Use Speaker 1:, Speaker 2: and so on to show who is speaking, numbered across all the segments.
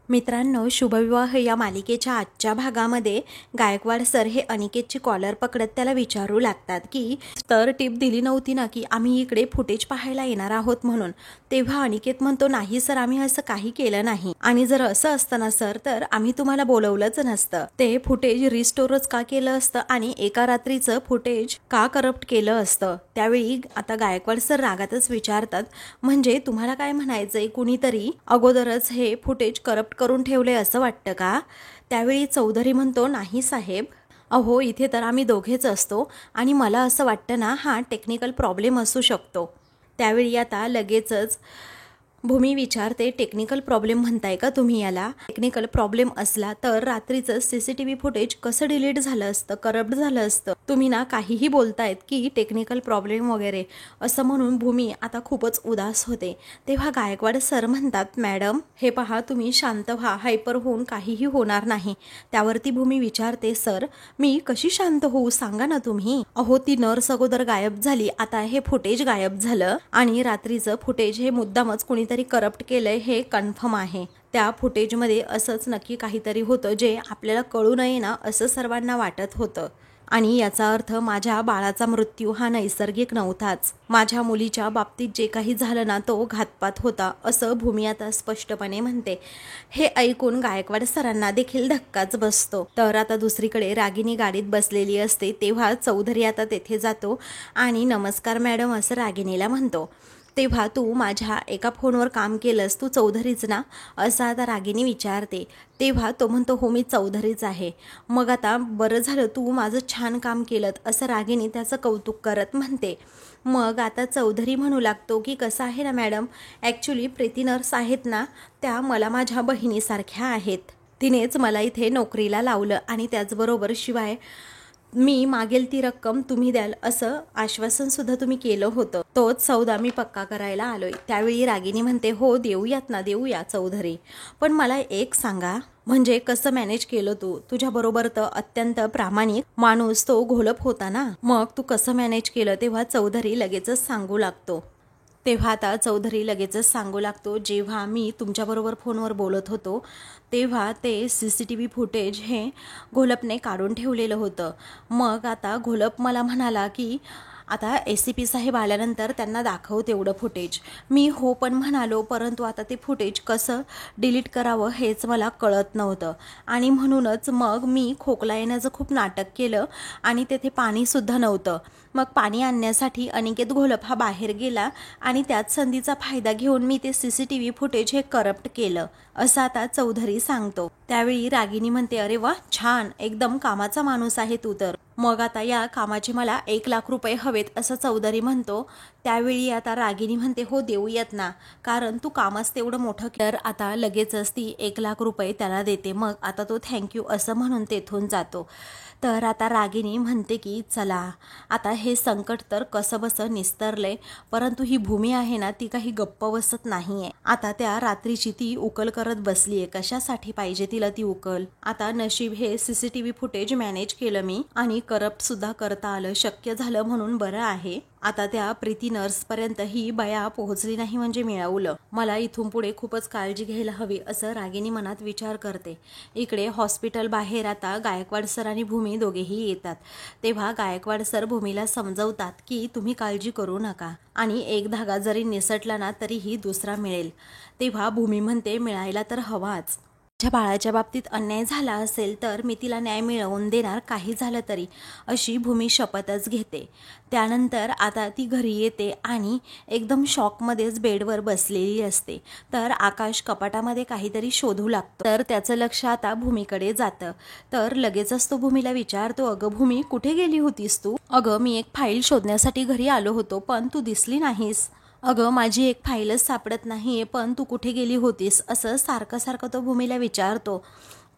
Speaker 1: मित्रांनो, शुभविवाह या मालिकेच्या आजच्या भागामध्ये गायकवाड सर हे अनिकेतची कॉलर पकडत त्याला विचारू लागतात की तर टिप दिली नव्हती ना की आम्ही इकडे फुटेज पाहायला येणार आहोत म्हणून. तेव्हा अनिकेत म्हणतो, नाही सर, आम्ही असं काही केलं नाही, आणि जर असं असतं ना सर तर आम्ही तुम्हाला बोलवलंच नसतं. ते फुटेज रिस्टोरच का केलं असतं आणि एका रात्रीचं फुटेज का करप्ट केलं असतं. त्यावेळी आता गायकवाड सर रागातच विचारतात, म्हणजे तुम्हाला काय म्हणायचंय, कुणीतरी अगोदरच हे फुटेज करप्ट करून ठेवले असं वाटतं का. त्यावेळी चौधरी म्हणतो, नाही साहेब, अहो इथे तर आम्ही दोघेच असतो आणि मला असं वाटतं ना हा टेक्निकल प्रॉब्लेम असू शकतो. त्यावेळी आता लगेचच भूमी विचारते, टेक्निकल प्रॉब्लेम म्हणताय का तुम्ही याला. टेक्निकल प्रॉब्लेम असला तर रात्रीचं सीसीटीव्ही फुटेज कसं डिलीट झालं असतं, करप्ट झालं असतं. तुम्ही ना काहीही बोलतायत की टेक्निकल प्रॉब्लेम वगैरे असं म्हणून भूमी आता खूपच उदास होते. तेव्हा गायकवाड सर म्हणतात, मॅडम हे पहा, तुम्ही शांत व्हा, हायपर होऊन काहीही होणार नाही. त्यावरती भूमी विचारते, सर मी कशी शांत होऊ सांगा ना तुम्ही. अहो ती नर्स अगोदर गायब झाली, आता हे फुटेज गायब झालं आणि रात्रीचं फुटेज हे मुद्दामच कुणीतरी करप्ट केलंय हे कन्फर्म आहे. त्या फुटेजमध्ये असंच नक्की काहीतरी होतं जे आपल्याला कळू नये ना असं सर्वांना वाटत होतं. आणि याचा अर्थ माझ्या बाळाचा मृत्यू हा नैसर्गिक नव्हताच, माझ्या मुलीच्या बाबतीत जे काही झालं ना तो घातपात होता, असं भूमी आता स्पष्टपणे म्हणते. हे ऐकून गायकवाड सरांना देखील धक्काच बसतो. तर आता दुसरीकडे रागिनी गाडीत बसलेली असते. तेव्हा चौधरी आता तेथे जातो आणि नमस्कार मॅडम असं रागिनीला म्हणतो. तेव्हा तू माझ्या एका फोनवर काम केलंस, तू चौधरीच ना असं आता रागिनी विचारते. तेव्हा तो म्हणतो, हो मी चौधरीच आहे. मग आता बरं झालं तू माझं छान काम केलं असं रागिनी त्याचं कौतुक करत म्हणते. मग आता चौधरी म्हणू लागतो की कसं आहे ना मॅडम, ॲक्च्युली प्रीती नर्स आहेत ना त्या मला माझ्या बहिणीसारख्या आहेत. तिनेच मला इथे नोकरीला लावलं आणि त्याचबरोबर शिवाय मी मागेल ती रक्कम तुम्ही द्याल असं आश्वासनसुद्धा तुम्ही केलं होतं. तोच सौदा मी पक्का करायला आलोय. त्यावेळी रागिनी म्हणते, हो देऊयात ना, देऊया चौधरी, पण मला एक सांगा, म्हणजे कसं मॅनेज केलं तू. तुझ्याबरोबर तर अत्यंत प्रामाणिक माणूस तो घोलप होता ना, मग तू कसं मॅनेज केलं. तेव्हा चौधरी लगेचच सांगू लागतो. तेव्हा आता चौधरी लगेचच सांगू लागतो, जेव्हा मी तुमच्याबरोबर फोनवर बोलत होतो तेव्हा ते CCTV फुटेज हे घोलपने काढून ठेवलेलं होतं. मग आता घोलप मला म्हणाला की आता ACP साहेब आल्यानंतर त्यांना दाखव तेवढं फुटेज. मी हो पण म्हणालो, परंतु आता ते फुटेज कसं डिलीट करावं हेच मला कळत नव्हतं आणि म्हणूनच मग मी खोकला येण्याचं खूप नाटक केलं आणि तेथे पाणीसुद्धा नव्हतं. मग पाणी आणण्यासाठी अनिकेत घोलप हा बाहेर गेला आणि त्याच संधीचा फायदा घेऊन मी ते CCTV फुटेज हे करप्ट केलं असं आता चौधरी सांगतो. त्यावेळी रागिनी म्हणते, अरे वा, छान, एकदम कामाचा माणूस आहे तू तर. मग आता या कामाचे मला 1,00,000 रुपये हवेत असं चौधरी म्हणतो. त्यावेळी आता रागिनी म्हणते, हो देऊयात ना, कारण तू कामच तेवढं मोठं. तर आता लगेचच ती 1,00,000 रुपये त्याला देते. मग आता तो थँक्यू असं म्हणून तेथून जातो. तर आता रागिनी म्हणते की चला आता हे संकट तर कसं बसं निस्तरलंय, परंतु ही भूमी आहे ना ती काही गप्प बसत नाहीये. आता त्या रात्रीची ती उकल करत बसलीये, कशासाठी पाहिजे तिला ती उकल. आता नशीब हे CCTV फुटेज मॅनेज केलं मी आणि करप्ट सुद्धा करता आलं, शक्य झालं म्हणून बरं आहे. आता त्या प्रीती नर्सपर्यंत ही बया पोहोचली नाही म्हणजे मिळवलं. मला इथून पुढे खूपच काळजी घ्यायला हवी असं रागिनी मनात विचार करते. इकडे हॉस्पिटल बाहेर आता गायकवाड सर आणि भूमी दोघेही येतात. तेव्हा गायकवाड सर भूमीला समजवतात की तुम्ही काळजी करू नका आणि एक धागा जरी निसटला ना तरीही दुसरा मिळेल. तेव्हा भूमी म्हणते, मिळायला तर हवाच. माझ्या बाळाच्या बाबतीत अन्याय झाला असेल तर मी तिला न्याय मिळवून देणार, काही झालं तरी, अशी भूमी शपथच घेते. त्यानंतर आता ती घरी येते आणि एकदम शॉकमध्येच बेडवर बसलेली असते. तर आकाश कपाटामध्ये काहीतरी शोधू लागतो. तर त्याचं लक्ष आता भूमीकडे जातं. तर लगेचच तो भूमीला विचारतो, अगं भूमी, कुठे गेली होतीस तू. अगं मी एक फाईल शोधण्यासाठी घरी आलो होतो पण तू दिसली नाहीस. अगं माझी एक फाईलच सापडत नाहीये, पण तू कुठे गेली होतीस असं सारखं सारखं तो भूमीला विचारतो.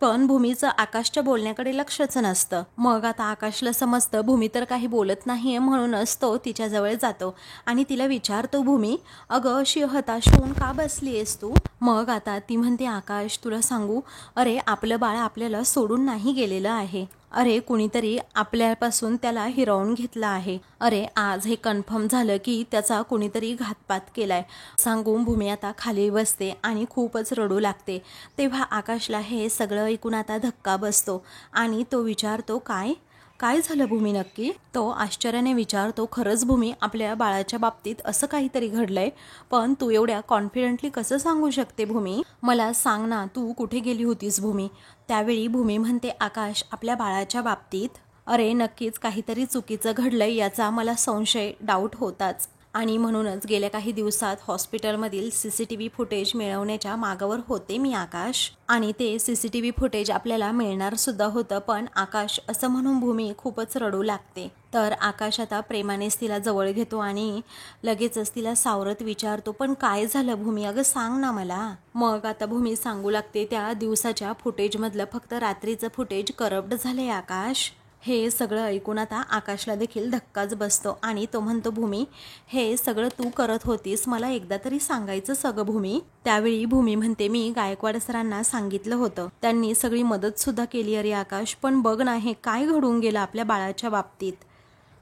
Speaker 1: पण भूमीचं आकाशच्या बोलण्याकडे लक्षच नसतं. मग आता आकाशला समजतं भूमी तर काही बोलत नाहीये, म्हणूनच तो तिच्याजवळ जातो आणि तिला विचारतो, भूमी अगं अशी हताश होऊन का बसली आहेस तू. मग आता ती म्हणते, आकाश तुला सांगू, अरे आपलं बाळ आपल्याला सोडून नाही गेलेलं आहे. अरे कुणीतरी आपल्यापासून त्याला हिरावून घेतला आहे. अरे आज हे कन्फर्म झालं की त्याचा कुणीतरी घातपात केलाय सांगून भूमी आता खाली बसते आणि खूपच रडू लागते. तेव्हा आकाशला हे सगळं ऐकून आता धक्का बसतो आणि तो विचारतो काय काय झालं भूमी नक्की. तो आश्चर्याने विचारतो खरंच भूमी आपल्या बाळाच्या बाबतीत असं काहीतरी घडलंय, पण तू एवढ्या कॉन्फिडेंटली कसं सांगू शकते भूमी, मला सांग ना तू कुठे गेली होतीस भूमी. त्यावेळी भूमी म्हणते आकाश आपल्या बाळाच्या बाबतीत अरे नक्कीच काहीतरी चुकीचं घडलंय याचा मला संशय डाऊट होताच आणि म्हणूनच गेल्या काही दिवसात हॉस्पिटलमधील CCTV फुटेज मिळवण्याच्या मागावर होते मी आकाश. आणि ते CCTV फुटेज आपल्याला मिळणार सुद्धा होतं, पण आकाश असं म्हणून भूमी खूपच रडू लागते. तर आकाश आता प्रेमानेच तिला जवळ घेतो आणि लगेचच तिला सावरत विचारतो पण काय झालं भूमी, अगं सांग ना मला. मग आता भूमी सांगू लागते त्या दिवसाच्या फुटेजमधलं फक्त रात्रीचं फुटेज करप्ट झालंय आकाश. हे सगळं ऐकून आता आकाशला देखील धक्काच बसतो आणि तो म्हणतो भूमी हे सगळं तू करत होतीस मला एकदा तरी सांगायचं सगळं भूमी. त्यावेळी भूमी म्हणते मी गायकवाड सरांना सांगितलं होतं, त्यांनी सगळी मदत सुद्धा केली अरे आकाश, पण बघ ना हे काय घडून गेलं आपल्या बाळाच्या बाबतीत.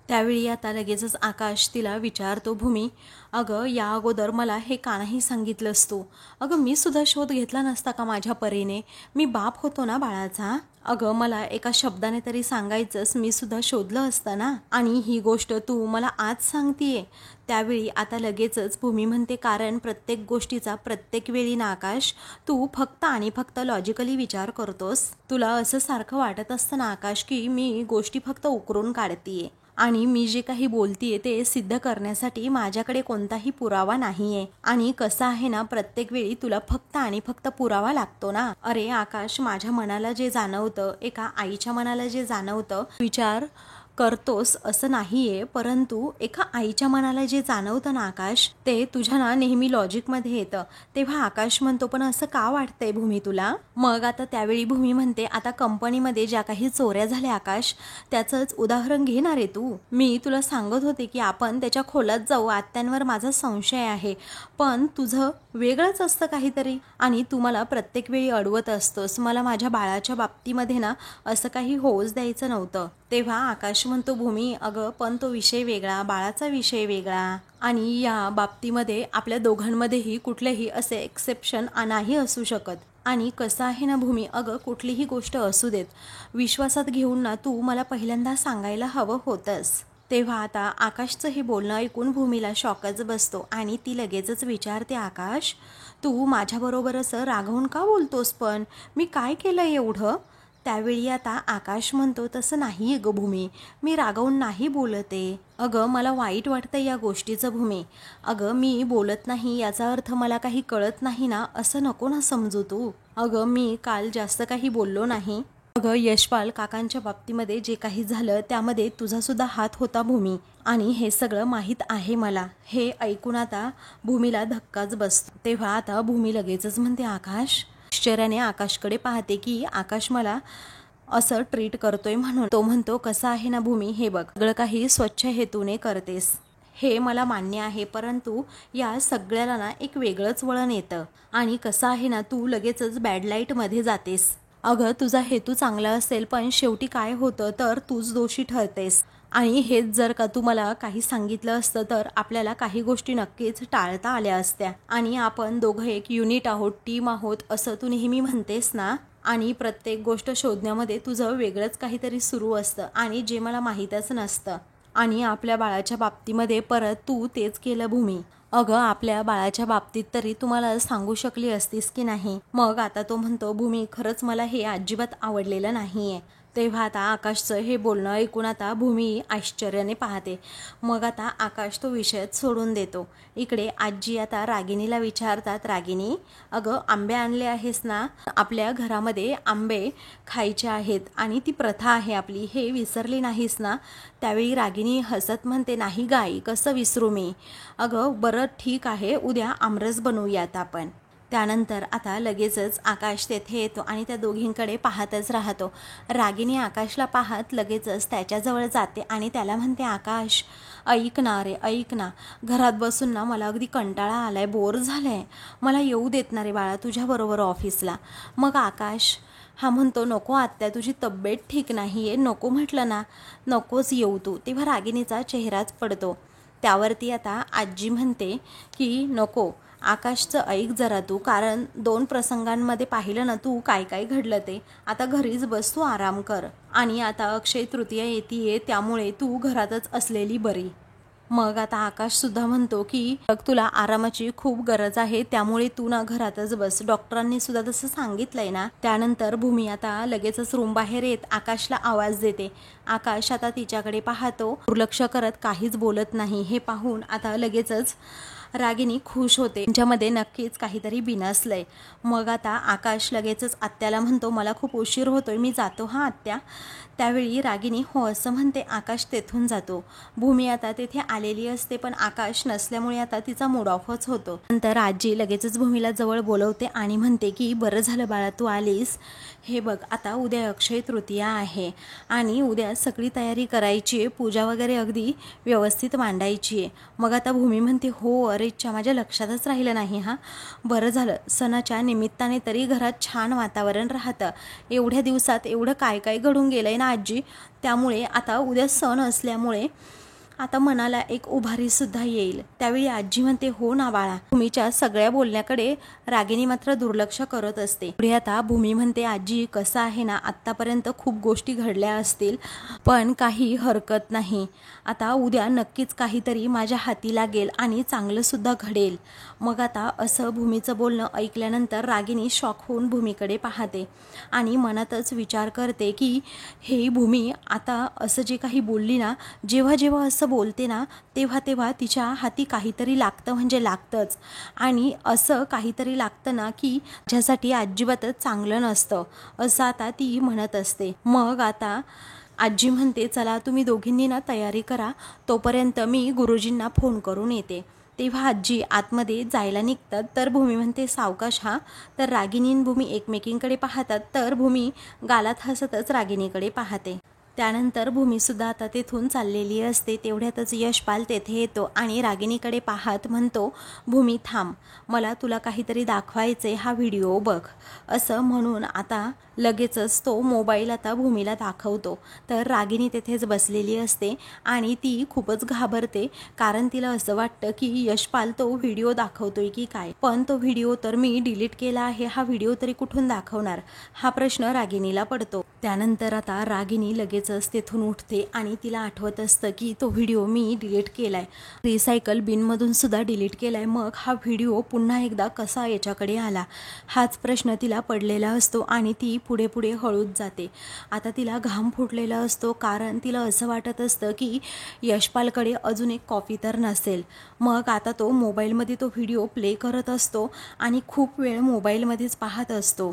Speaker 1: त्यावेळी आता लगेचच आकाश तिला विचारतो भूमी अगं या अगोदर मला हे का नाही सांगितलंस तू. अगं मी सुद्धा शोध घेतला नसता का माझ्या परीने, मी बाप होतो ना बाळाचा. अगं मला एका शब्दाने तरी सांगायचंस, मी सुद्धा शोधलं असतं ना, आणि ही गोष्ट तू मला आज सांगतीये. त्यावेळी आता लगेचच भूमी म्हणते कारण प्रत्येक गोष्टीचा प्रत्येक वेळी ना आकाश तू फक्त आणि फक्त लॉजिकली विचार करतोस. तुला असं सारखं वाटत असतं ना आकाश की मी गोष्टी फक्त उकरून काढतीये आणि मी जे काही बोलतीये ते सिद्ध करण्यासाठी माझ्याकडे कोणताही पुरावा नाहीये. आणि कसं आहे ना प्रत्येक वेळी तुला फक्त आणि फक्त पुरावा लागतो ना. अरे आकाश माझ्या मनाला जे जाणवतं, एका आईच्या मनाला जे जाणवतं विचार करतोस असं नाहीये, परंतु एका आईच्या मनाला जे जाणवतं ना आकाश ते तुझ्या ना नेहमी लॉजिकमध्ये येतं. तेव्हा आकाश म्हणतो पण असं का वाटतंय भूमी तुला. मग आता त्यावेळी भूमी म्हणते आता कंपनीमध्ये ज्या काही चोऱ्या झाल्या आकाश त्याचंच उदाहरण घेणार आहे तू. मी तुला सांगत होते की आपण त्याच्या खोलात जाऊ, आत्यांवर माझा संशय आहे, पण तुझं वेगळंच असतं काहीतरी आणि तू मला प्रत्येक वेळी अडवत असतोस. मला माझ्या बाळाच्या बाबतीमध्ये ना असं काही होऊच द्यायचं नव्हतं. तेव्हा आकाश म्हणतो भूमी अगं पण तो विषय वेगळा, बाळाचा विषय वेगळा, आणि या बाबतीमध्ये आपल्या दोघांमध्येही कुठलेही असे एक्सेप्शन नाही असू शकत. आणि कसं आहे ना भूमी अगं कुठलीही गोष्ट असू देत विश्वासात घेऊन ना तू मला पहिल्यांदा सांगायला हवं होतंस. तेव्हा आता आकाशचं हे बोलणं ऐकून भूमीला शॉकच बसतो आणि ती लगेचच विचारते आकाश तू माझ्याबरोबर असं रागवून का बोलतोस, पण मी काय केलं एवढं. त्यावेळी आता आकाश म्हणतो तसं नाही ग भूमी, मी रागवून नाही बोलते. अगं मला वाईट वाटतं या गोष्टीचं भूमी. अगं मी बोलत नाही याचा अर्थ मला काही कळत नाही ना असं नको ना समजू तू. अगं मी काल जास्त काही बोललो नाही. अगं यशपाल काकांच्या बाबतीमध्ये जे काही झालं त्यामध्ये तुझा सुद्धा हात होता भूमी, आणि हे सगळं माहीत आहे मला. हे ऐकून आता भूमीला धक्काच बसतो. तेव्हा आता भूमी लगेचच म्हणते आकाश, आश्चर्याने आकाशकडे पाहते की आकाश मला असं ट्रीट करतोय म्हणून. तो म्हणतो कसं आहे ना भूमी हे बघ सगळं काही स्वच्छ हेतूने करतेस हे मला मान्य आहे, परंतु या सगळ्याला ना एक वेगळंच वळण येतं आणि कसं आहे ना तू लगेचच बॅड लाईटमध्ये जातेस. अगं तुझा हेतू चांगला असेल पण शेवटी काय होतं तर तूच दोषी ठरतेस. आणि हेच जर का तू मला काही सांगितलं असतं तर आपल्याला काही गोष्टी नक्कीच टाळता आल्या असत्या. आणि आपण दोघं एक युनिट आहोत, टीम आहोत असं तू नेहमी म्हणतेस ना, आणि प्रत्येक गोष्ट शोधण्यामध्ये तुझं वेगळंच काहीतरी सुरू असतं आणि जे मला माहीतच नसतं. आणि आपल्या बाळाच्या बाबतीमध्ये परत तू तेच केलं भूमी. अगं आपल्या बाळाच्या बाबतीत तरी तुम्हाला सांगू शकली असतीस की नाही. मग आता तो म्हणतो भूमी खरंच मला हे अजिबात आवडलेलं नाहीये. तेव्हा आता आकाशचं हे बोलणं ऐकून आता भूमी आश्चर्याने पाहते. मग आता आकाश तो विषयच सोडून देतो. इकडे आजी आता रागिणीला विचारतात रागिणी अगं आंबे आणले आहेस ना, आपल्या घरामध्ये आंबे खायचे आहेत आणि ती प्रथा आहे आपली, हे विसरली नाहीस ना. त्यावेळी रागिणी हसत म्हणते नाही गाई कसं विसरू मी. अगं बरं ठीक आहे उद्या आमरस बनवूयात आपण. त्यानंतर आता लगेचच आकाश तेथे येतो आणि त्या दोघींकडे पाहतच राहतो. रागिनी आकाशला पाहत लगेचच त्याच्याजवळ जाते आणि त्याला म्हणते, आकाश ऐक ना रे, ऐक ना, घरात बसून ना मला अगदी कंटाळा आलाय, बोर झालंय, मला येऊ देत ना रे बाळा तुझ्याबरोबर ऑफिसला. मग आकाश हा म्हणतो, नको आत्या, तुझी तब्येत ठीक नाही आहे, नको म्हटलं ना, नकोच येऊ तू. तेव्हा रागिनीचा चेहराच पडतो. त्यावरती आता आजी म्हणते की नको, आकाशचं ऐक जरा तू, कारण 2 प्रसंगांमध्ये पाहिलं ना तू काय काय घडलं ते. आता घरीच बस, तू आराम कर, आणि आता अक्षय तृतीया येते, त्यामुळे तू घरातच असलेली बरी. मग आता आकाशसुद्धा म्हणतो की तुला आरामाची खूप गरज आहे, त्यामुळे तू ना घरातच बस, डॉक्टरांनी सुद्धा तसं सांगितलंय ना. त्यानंतर भूमी आता लगेचच रूम बाहेर येत आकाशला आवाज देते. आकाश आता तिच्याकडे पाहतो, दुर्लक्ष करत काहीच बोलत नाही. हे पाहून आता लगेचच रागिनी खुश होते, त्यांच्यामध्ये नक्कीच काहीतरी बिनसलंय. मग आता आकाश लगेचच आत्याला म्हणतो, मला खूप उशीर होतोय, मी जातो हा आत्या. त्यावेळी रागिनी हो असं म्हणते. आकाश तेथून जातो. भूमी आता तेथे आलेली असते, पण आकाश नसल्यामुळे आता तिचा मूड ऑफच होतो. नंतर आजी लगेचच भूमीला जवळ बोलवते आणि म्हणते की बरं झालं बाळा तू आलीस. हे बघ, आता उद्या अक्षय तृतीया आहे आणि उद्या सगळी तयारी करायची आहे, पूजा वगैरे अगदी व्यवस्थित मांडायची आहे. मग आता भूमी म्हणते, हो अरे इच्छा, माझ्या लक्षातच राहिलं नाही हा. बरं झालं, सणाच्या निमित्ताने तरी घरात छान वातावरण राहतं. एवढ्या दिवसात एवढं काय काय घडून गेलंय ना आजी, त्यामुळे आता उद्या सण असल्यामुळे आता मनाला एक उभारीसुद्धा येईल. त्यावेळी आजी म्हणते, हो ना बाळा. भूमीच्या सगळ्या बोलण्याकडे रागिनी मात्र दुर्लक्ष करत असते. पुढे आता भूमी म्हणते, आजी कसं आहे ना, आत्तापर्यंत खूप गोष्टी घडल्या असतील, पण काही हरकत नाही, आता उद्या नक्कीच काहीतरी माझ्या हाती लागेल आणि चांगलंसुद्धा घडेल. मग आता असं भूमीचं बोलणं ऐकल्यानंतर रागिनी शॉक होऊन भूमीकडे पाहते आणि मनातच विचार करते की हे भूमी आता असं जे काही बोलली ना, जेव्हा जेव्हा असं बोलते ना, तेव्हा तेव्हा तिच्या हाती काहीतरी लागतं म्हणजे लागतंच, आणि असं काहीतरी लागतं ना की ज्यासाठी अजिबातच चांगलं नसतं, असं आता ती म्हणत असते. मग आता आजी म्हणते, चला तुम्ही दोघींनी ना तयारी करा, तोपर्यंत मी गुरुजींना फोन करून येते. तेव्हा आजी आतमध्ये जायला निघतात, तर भूमी म्हणते, सावकाश हा. तर रागिनी भूमी एकमेकींकडे पाहतात, तर भूमी गालात हसतच रागिनीकडे पाहते. त्यानंतर भूमीसुद्धा आता तेथून चाललेली असते. तेवढ्यातच यशपाल तेथे येतो आणि रागिनीकडे पाहत म्हणतो, भूमी थांब, मला तुला काहीतरी दाखवायचे, हा व्हिडिओ बघ. असं म्हणून आता लगेचच तो मोबाईल आता भूमीला दाखवतो. तर रागिनी तेथेच बसलेली असते आणि ती खूपच घाबरते, कारण तिला असं वाटतं की यशपाल तो व्हिडिओ दाखवतोय की काय. पण तो व्हिडिओ तर मी डिलीट केला आहे, हा व्हिडिओ तरी कुठून दाखवणार, हा प्रश्न रागिनीला पडतो. त्यानंतर आता रागिनी लगेचच तेथून उठते आणि तिला आठवत असतं की तो व्हिडिओ मी डिलीट केलाय, रिसायकल बिनमधून सुद्धा डिलीट केलाय. मग हा व्हिडिओ पुन्हा एकदा कसा याच्याकडे आला, हाच प्रश्न तिला पडलेला असतो आणि ती पुढे पुढे हळूच जाते. आता तिला घाम फुटलेला असतो, कारण तिला असं वाटत असतं की यशपालकडे अजून एक कॉपी तर नसेल. मग आता तो मोबाईलमध्ये तो व्हिडिओ प्ले करत असतो आणि खूप वेळ मोबाईलमध्येच पाहत असतो.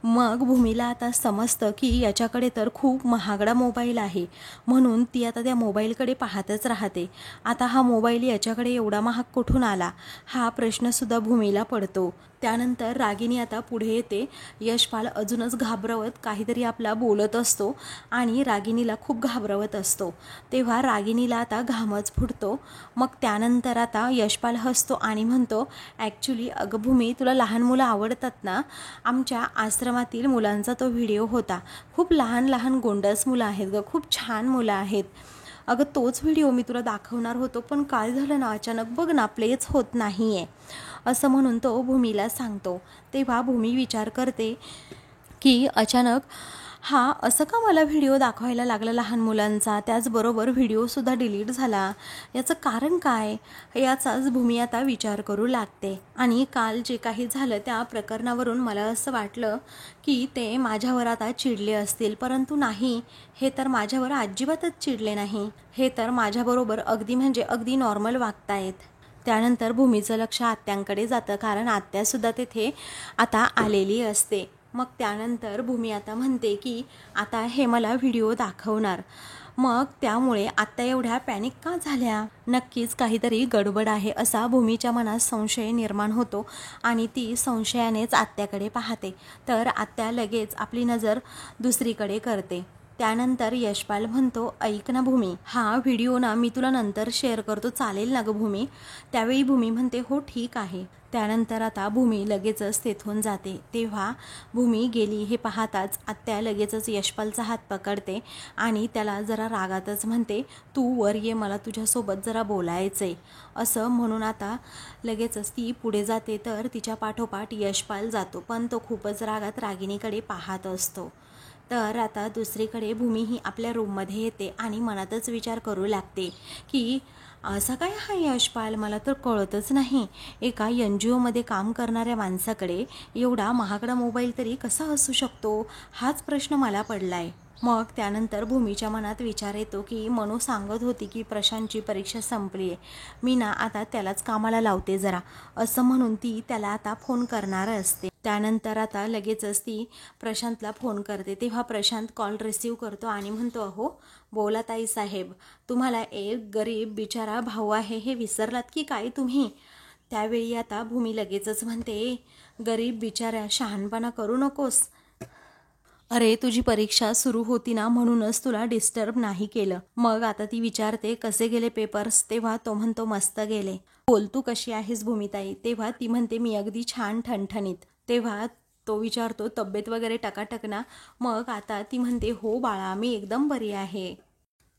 Speaker 1: मग भूमीला आता समजतं की याच्याकडे तर खूप महागडा मोबाईल आहे, म्हणून ती आता त्या मोबाईलकडे पाहतच राहते. आता हा मोबाईल याच्याकडे एवढा महाग कुठून आला, हा प्रश्नसुद्धा भूमीला पडतो. त्यानंतर रागिनी आता पुढे येते. यशपाल अजूनच घाबरवत काहीतरी आपला बोलत असतो आणि रागिनीला खूप घाबरवत असतो. तेव्हा रागिनीला आता घामच फुटतो. मग त्यानंतर आता यशपाल हसतो आणि म्हणतो, ॲक्च्युली अगं भूमी, तुला लहान मुलं आवडतात ना, आमच्या आश्रमातील मुलांचा तो व्हिडिओ होता. खूप लहान लहान गोंडस मुलं आहेत गं, खूप छान मुलं आहेत. अगं तोच व्हिडिओ मी तुला दाखवणार होतो, पण काय झालं ना, अचानक बघ ना, प्लेच होत नाही आहे, असं म्हणून तो भूमीला सांगतो. तेव्हा भूमी विचार करते की अचानक हा असं का मला व्हिडिओ दाखवायला लागला लहान मुलांचा, त्याचबरोबर व्हिडिओसुद्धा डिलीट झाला, याचं कारण काय, याचाच भूमी आता विचार करू लागते. आणि काल जे काही झालं त्या प्रकरणावरून मला असं वाटलं की ते माझ्यावर आता चिडले असतील, परंतु नाही, हे तर माझ्यावर अजिबातच चिडले नाही, हे तर माझ्याबरोबर अगदी म्हणजे अगदी नॉर्मल वागतायत. त्यानंतर भूमीचं लक्ष आत्यांकडे जातं, कारण आत्यासुद्धा तेथे आता आलेली असते. मग त्यानंतर भूमी आता म्हणते की आता हे मला व्हिडिओ दाखवणार, मग त्यामुळे आत्या एवढ्या पॅनिक का झाल्या? नक्कीच काहीतरी गडबड आहे असा भूमीच्या मनात संशय निर्माण होतो आणि ती संशयानेच आत्याकडे पाहते. तर आत्या लगेच आपली नजर दुसरीकडे करते. त्यानंतर यशपाल म्हणतो, ऐक ना भूमी, हा व्हिडिओ ना मी तुला नंतर शेअर करतो, चालेल ना ग भूमी? त्यावेळी भूमी म्हणते, हो ठीक आहे. त्यानंतर आता भूमी लगेचच तेथून जाते. तेव्हा भूमी गेली हे पाहताच आत्या लगेचच यशपालचा हात पकडते आणि त्याला जरा रागातच म्हणते, तू वर ये, मला तुझ्यासोबत जरा बोलायचंय. असं म्हणून आता लगेचच ती पुढे जाते. तर तिच्या पाठोपाठ यशपाल जातो, पण तो खूपच रागात रागिणीकडे पाहत असतो. तर आता दुसरीकडे भूमी ही आपल्या रूममध्ये येते आणि मनातच विचार करू लागते की असं काय हा यशपाल, मला तर कळतच नाही. एका NGOमध्ये काम करणाऱ्या माणसाकडे एवढा महागडा मोबाईल तरी कसा असू शकतो, हाच प्रश्न मला पडलाय. मग त्यानंतर भूमीच्या मनात विचार येतो की मनू सांगत होती की प्रशांतची परीक्षा संपली आहे, मी ना आता त्यालाच कामाला लावते जरा, असं म्हणून ती त्याला आता फोन करणार असते. त्यानंतर आता लगेचच ती प्रशांतला फोन करते. तेव्हा प्रशांत कॉल रिसीव करतो आणि म्हणतो, अहो बोला ताई साहेब, तुम्हाला एक गरीब बिचारा भाऊ आहे हे विसरलात की काय तुम्ही? त्यावेळी आता भूमी लगेचच म्हणते, गरीब बिचाऱ्या, शहाणपणा करू नकोस. अरे तुझी परीक्षा सुरू होती ना, म्हणूनच तुला डिस्टर्ब नाही केलं. मग आता ती विचारते, कसे गेले पेपर्स? तेव्हा तो म्हणतो, मस्त गेले. बोल, तू कशी आहेस भूमिताई? तेव्हा ती म्हणते, मी अगदी छान ठणठणीत. तेव्हा तो विचारतो, तब्येत वगैरे टकाटक ना? मग आता ती म्हणते, हो बाळा, मी एकदम बरी आहे.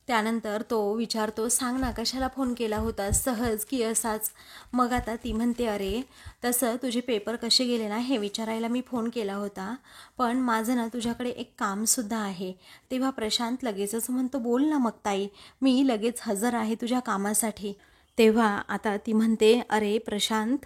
Speaker 1: त्यानंतर तो विचारतो, सांग ना कशाला फोन केला होता, सहज की असाच? मग आता ती म्हणते, अरे तसं तुझे पेपर कसे गेले ना हे विचारायला मी फोन केला होता, पण माझं ना तुझ्याकडे एक कामसुद्धा आहे. तेव्हा प्रशांत लगेचच म्हणतो, बोल ना मग ताई, मी लगेच हजर आहे तुझ्या कामासाठी. तेव्हा आता ती म्हणते, अरे प्रशांत,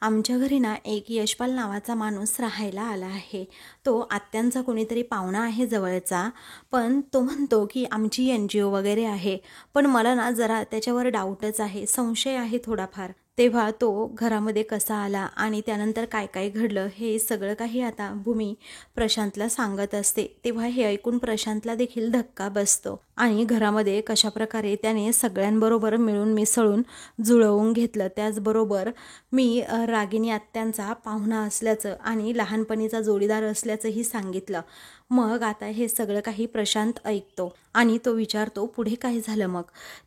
Speaker 1: आमच्या घरी ना एक यशपाल नावाचा माणूस राहायला आला आहे. तो आत्यांचा कोणीतरी पाहुणा आहे जवळचा, पण तो म्हणतो की आमची NGO वगैरे आहे, पण मला ना जरा त्याच्यावर डाऊटच आहे, संशय आहे थोडाफार. तेव्हा तो घरामध्ये कसा आला आणि त्यानंतर काय काय घडलं हे सगळं काही आता भूमी प्रशांतला सांगत असते. तेव्हा हे ऐकून प्रशांतला देखील धक्का बसतो आणि घरामध्ये कशाप्रकारे त्याने सगळ्यांबरोबर मिळून मिसळून जुळवून घेतलं, त्याचबरोबर मी रागिणी आत्यांचा पाहुणा असल्याचं आणि लहानपणीचा जोडीदार असल्याचंही सांगितलं. मग आता हे सगळं काही प्रशांत ऐकतो आणि तो विचारतो, पुढे काय झालं मग?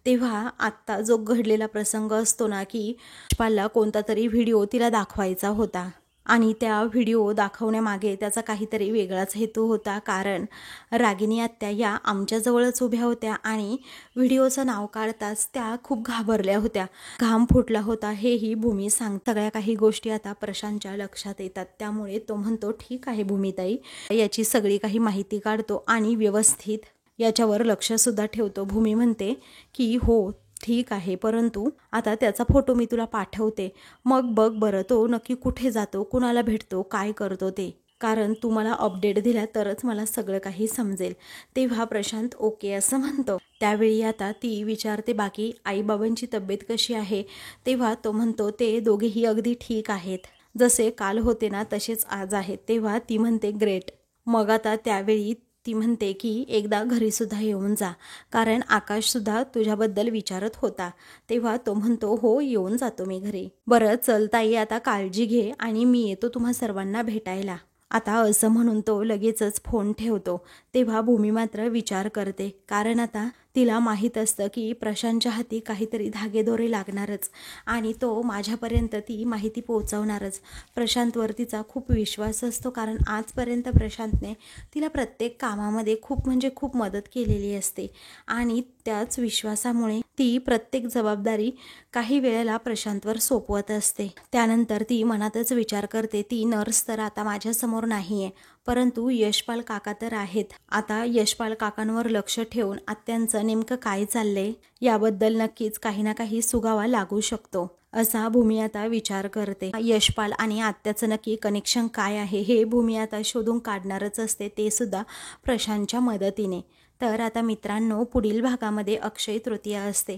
Speaker 1: तेव्हा आत्ता जो घडलेला प्रसंग असतो ना की यशपालला कोणता तरी व्हिडिओ तिला दाखवायचा होता आणि त्या व्हिडिओ दाखवण्यामागे त्याचा काहीतरी वेगळाच हेतू होता, कारण रागिणी आत्या या आमच्याजवळच उभ्या होत्या आणि व्हिडिओचं नाव काढताच त्या खूप घाबरल्या होत्या, घाम फुटला होता, हेही भूमी सगळ्या काही गोष्टी आता प्रशांतच्या लक्षात येतात. त्यामुळे तो म्हणतो, ठीक आहे भूमिताई, याची सगळी काही माहिती काढतो आणि व्यवस्थित याच्यावर लक्षसुद्धा ठेवतो. भूमी म्हणते की हो ठीक आहे, परंतु आता त्याचा फोटो मी तुला पाठवते, मग बघ बरं तो नक्की कुठे जातो, कुणाला भेटतो, काय करतो ते, कारण तू मला अपडेट दिला तरच मला सगळं काही समजेल. तेव्हा प्रशांत ओके असं म्हणतो. त्यावेळी आता ती विचारते, बाकी आईबाबांची तब्येत कशी आहे? तेव्हा तो म्हणतो, ते दोघेही अगदी ठीक आहेत, जसे काल होते ना तसेच आज आहेत. तेव्हा ती म्हणते, ग्रेट. मग आता त्यावेळी ती म्हणते की एकदा घरीसुद्धा येऊन जा, कारण आकाशसुद्धा तुझ्याबद्दल विचारत होता. तेव्हा तो म्हणतो, हो येऊन जातो मी घरी. बरं चल ताई, आता काळजी घे आणि मी येतो तुम्हा सर्वांना भेटायला. आता असं म्हणून तो लगेचच फोन ठेवतो. तेव्हा भूमी मात्र विचार करते, कारण आता तिला माहीत असतं की प्रशांतच्या हाती काहीतरी धागेदोरे लागणारच आणि तो माझ्यापर्यंत ती माहिती पोहोचवणारच. प्रशांतवर तिचा खूप विश्वास असतो, कारण आजपर्यंत प्रशांतने तिला प्रत्येक कामामध्ये खूप म्हणजे खूप मदत केलेली असते आणि त्याच विश्वासामुळे ती प्रत्येक जबाबदारी काही वेळेला प्रशांतवर सोपवत असते. त्यानंतर ती मनातच विचार करते, ती नर्स तर आता माझ्यासमोर नाही आहे, परंतु यशपाल काका तर आहेत. आता यशपाल काकांवर लक्ष ठेवून आत्यांचं नेमकं काय चाललंय याबद्दल नक्कीच काही ना काही सुगावा लागू शकतो, असा भूमी आता विचार करते. यशपाल आणि आत्याचं नक्की कनेक्शन काय आहे हे भूमी आता शोधून काढणारच असते, ते सुद्धा प्रशांतच्या मदतीने. तर आता मित्रांनो, पुढील भागामध्ये अक्षय तृतीया असते.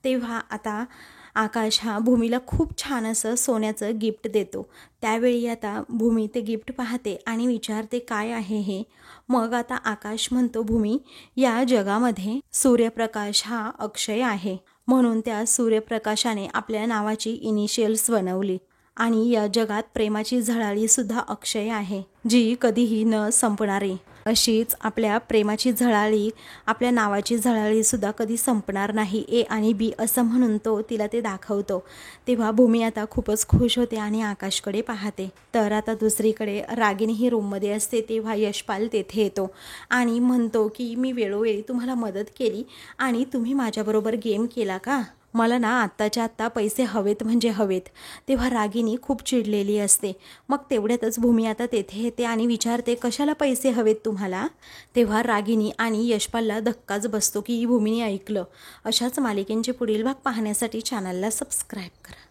Speaker 1: तेव्हा आता आकाश हा भूमीला खूप छान असं सोन्याचं गिफ्ट देतो। त्यावेळी आता भूमी ते गिफ्ट पाहते आणि विचारते काय आहे हे। मग आता आकाश म्हणतो, भूमी, या जगामध्ये सूर्यप्रकाश हा अक्षय आहे, म्हणून त्या सूर्यप्रकाशाने आपल्या नावाची इनिशियल्स बनवली आणि या जगात प्रेमाची झळाळी सुद्धा अक्षय आहे, जी कधीही न संपणारी। अशीच आपल्या प्रेमाची झळाळी, आपल्या नावाची झळाळी सुद्धा कधी संपणार नाही, ए आणि बी असं म्हणून तो तिला ते दाखवतो। तेव्हा भूमी आता खूपच खुश होते आणि आकाशकडे पाहते। तर आता दुसरीकडे रागिनी ही रूममध्ये असते, तेव्हा यशपाल तेथे येतो आणि म्हणतो की मी वेळोवेळी तुम्हाला मदत केली आणि तुम्ही माझ्याबरोबर गेम केला का? मला ना आत्ताच्या आत्ता पैसे हवेत म्हणजे हवेत। तेव्हा रागिनी खूप चिडलेली असते। मग तेवढ्यातच भूमी आता तेथे येते आणि विचारते, कशाला पैसे हवेत तुम्हाला? तेव्हा रागिनी आणि यशपालला धक्काच बसतो की भूमीने ऐकलं। अशाच मालिकेंचे पुढील भाग पाहण्यासाठी चॅनलला सबस्क्राईब करा।